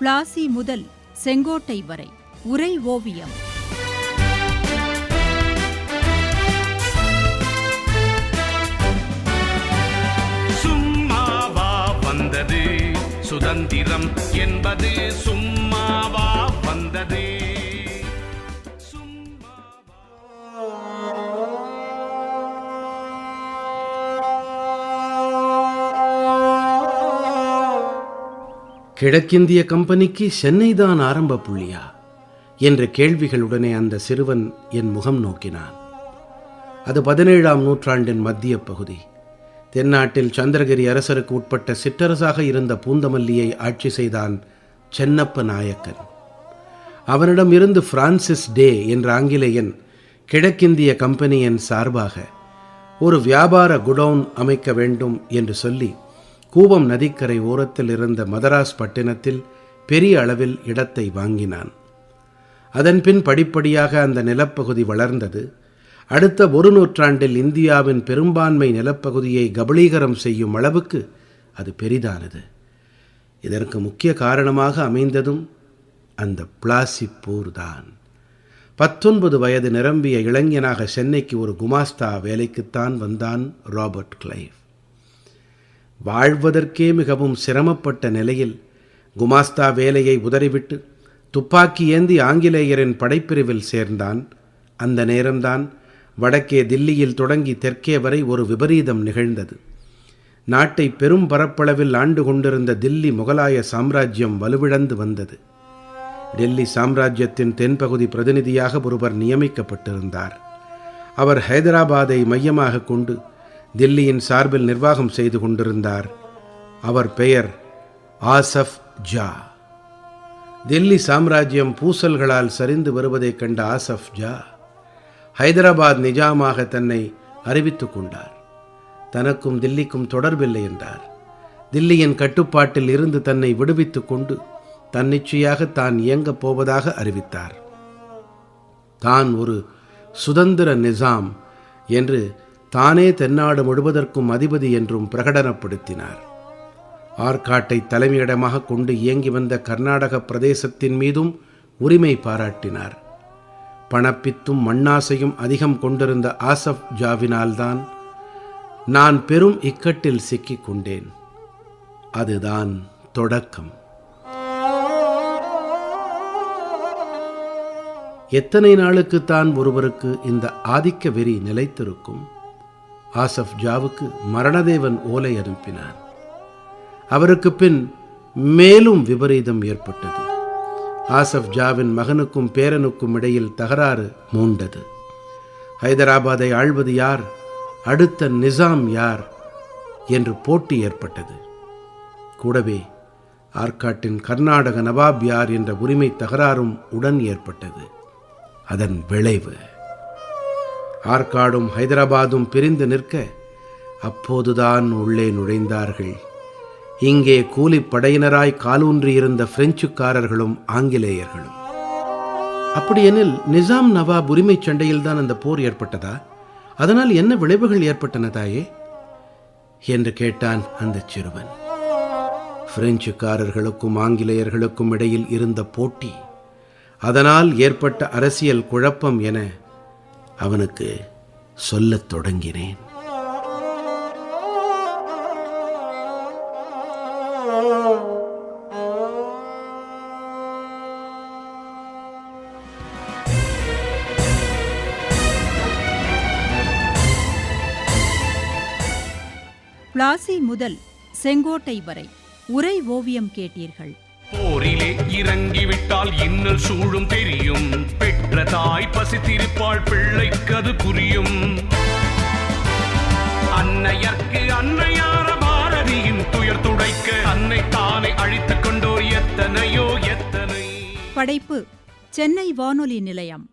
பிளாசி முதல் செங்கோட்டை வரை உரை ஓவியம். சும்மாவா வந்தது சுதந்திரம் என்பது, சும்மாவா வந்தது. கிழக்கிந்திய கம்பெனிக்கு சென்னைதான் ஆரம்ப புள்ளியா என்ற கேள்விகளுடனே அந்த சிறுவன் என் முகம் நோக்கினான். அது 17ஆம் நூற்றாண்டின் மத்திய பகுதி. தென்னாட்டில் சந்திரகிரி அரசருக்கு உட்பட்ட சிற்றரசாக இருந்த பூந்தமல்லியை ஆட்சி செய்தான் சென்னப்ப நாயக்கன். அவனிடம் இருந்து பிரான்சிஸ் டே என்ற ஆங்கிலேயன் கிழக்கிந்திய கம்பெனியின் சார்பாக ஒரு வியாபார குடவுன் அமைக்க வேண்டும் என்று சொல்லி கூவம் நதிக்கரை ஓரத்தில் இருந்த மதராஸ் பட்டினத்தில் பெரிய அளவில் இடத்தை வாங்கினான். அதன்பின் படிப்படியாக அந்த நிலப்பகுதி வளர்ந்தது. அடுத்த ஒரு நூற்றாண்டில் இந்தியாவின் பெரும்பான்மை நிலப்பகுதியை கபளீகரம் செய்யும் அளவுக்கு அது பெரிதானது. இதற்கு முக்கிய காரணமாக அமைந்ததும் அந்த பிளாசி போர் தான். 19 வயது நிரம்பிய இளைஞனாக சென்னைக்கு ஒரு குமாஸ்தா வேலைக்குத்தான் வந்தான் ராபர்ட் கிளைவ். வாழ்வதற்கே மிகவும் சிரமப்பட்ட நிலையில் குமாஸ்தா வேலையை உதறிவிட்டு துப்பாக்கி ஏந்தி ஆங்கிலேயரின் படைப்பிரிவில் சேர்ந்தான். அந்த நேரம்தான் வடக்கே தில்லியில் தொடங்கி தெற்கே வரை ஒரு விபரீதம் நிகழ்ந்தது. நாட்டை பெரும் பரப்பளவில் ஆண்டு கொண்டிருந்த தில்லி முகலாய சாம்ராஜ்யம் வலுவிழந்து வந்தது. டெல்லி சாம்ராஜ்யத்தின் தென்பகுதி பிரதிநிதியாக ஒருவர் நியமிக்கப்பட்டிருந்தார். அவர் ஹைதராபாத்தை மையமாக கொண்டு தில்லியின் சார்பில் நிர்வாகம் செய்து கொண்டிருந்தார். அவர் பெயர் ஆசஃப் ஜா. தில்லி சாம்ராஜ்யம் பூசல்களால் சரிந்து வருவதைக் கண்ட ஆசஃப் ஜா ஹைதராபாத் நிஜாமாக தன்னை அறிவித்துக் கொண்டார். தனக்கும் தில்லிக்கும் தொடர்பில்லை என்றார். தில்லியின் கட்டுப்பாட்டில் இருந்து தன்னை விடுவித்துக் கொண்டு தன்னிச்சையாக தான் இயங்கப் போவதாக அறிவித்தார். தான் ஒரு சுதந்திர நிசாம் என்று, தானே தென்னாடு முழுவதற்கும் அதிபதி என்றும் பிரகடனப்படுத்தினார். ஆற்காட்டை தலைமையிடமாக கொண்டு இயங்கி வந்த கர்நாடக பிரதேசத்தின் மீதும் உரிமை பாராட்டினார். பணப்பித்தும் மண்ணாசையும் அதிகம் கொண்டிருந்த ஆசஃப் ஜாவினால்தான் நான் பெரும் இக்கட்டில் சிக்கிக் கொண்டேன். அதுதான் தொடக்கம். எத்தனை நாளுக்குத்தான் ஒருவருக்கு இந்த ஆதிக்க வெறி நிலைத்திருக்கும்? ஆசஃப் ஜாவுக்கு மரணதேவன் ஓலை அனுப்பினான். அவருக்கு பின் மேலும் விபரீதம் ஏற்பட்டது. ஆசஃப் ஜாவின் மகனுக்கும் பேரனுக்கும் இடையில் தகராறு மூண்டது. ஹைதராபாத்தை ஆள்வது யார், அடுத்த நிசாம் யார் என்று போட்டி ஏற்பட்டது. கூடவே ஆற்காட்டின் கர்நாடக நவாப் யார் என்ற உரிமை தகராறும் உடன் ஏற்பட்டது. அதன் விளைவு ஆற்காடும் ஹைதராபாதும் பிரிந்து நிற்க அப்போதுதான் உள்ளே நுழைந்தார்கள் இங்கே கூலிப்படையினராய் காலூன்றியிருந்த பிரெஞ்சுக்காரர்களும் ஆங்கிலேயர்களும். அப்படியெனில் நிசாம் நவாப் உரிமை சண்டையில்தான் அந்த போர் ஏற்பட்டதா? அதனால் என்ன விளைவுகள் ஏற்பட்டன தாயே என்று கேட்டான் அந்த சிறுவன். பிரெஞ்சுக்காரர்களுக்கும் ஆங்கிலேயர்களுக்கும் இடையில் இருந்த போட்டி, அதனால் ஏற்பட்ட அரசியல் குழப்பம் என அவனுக்கு சொல்லத் தொடங்கினேன். பிளாசி முதல் செங்கோட்டை வரை உரை ஓவியம் கேட்டீர்கள். போரிலே இறங்கிவிட்டால் இன்னல் சூழும் தெரியும். பெற்ற தாய் பசித்திருப்பாள், பிள்ளைக்கது புரியும். அன்னையர்க்கு அன்னையார பாரதியின் துயர் துடைக்க அன்னை தானை அழித்துக் கொண்டோர் எத்தனையோ எத்தனை. படைப்பு சென்னை வானொலி நிலையம்.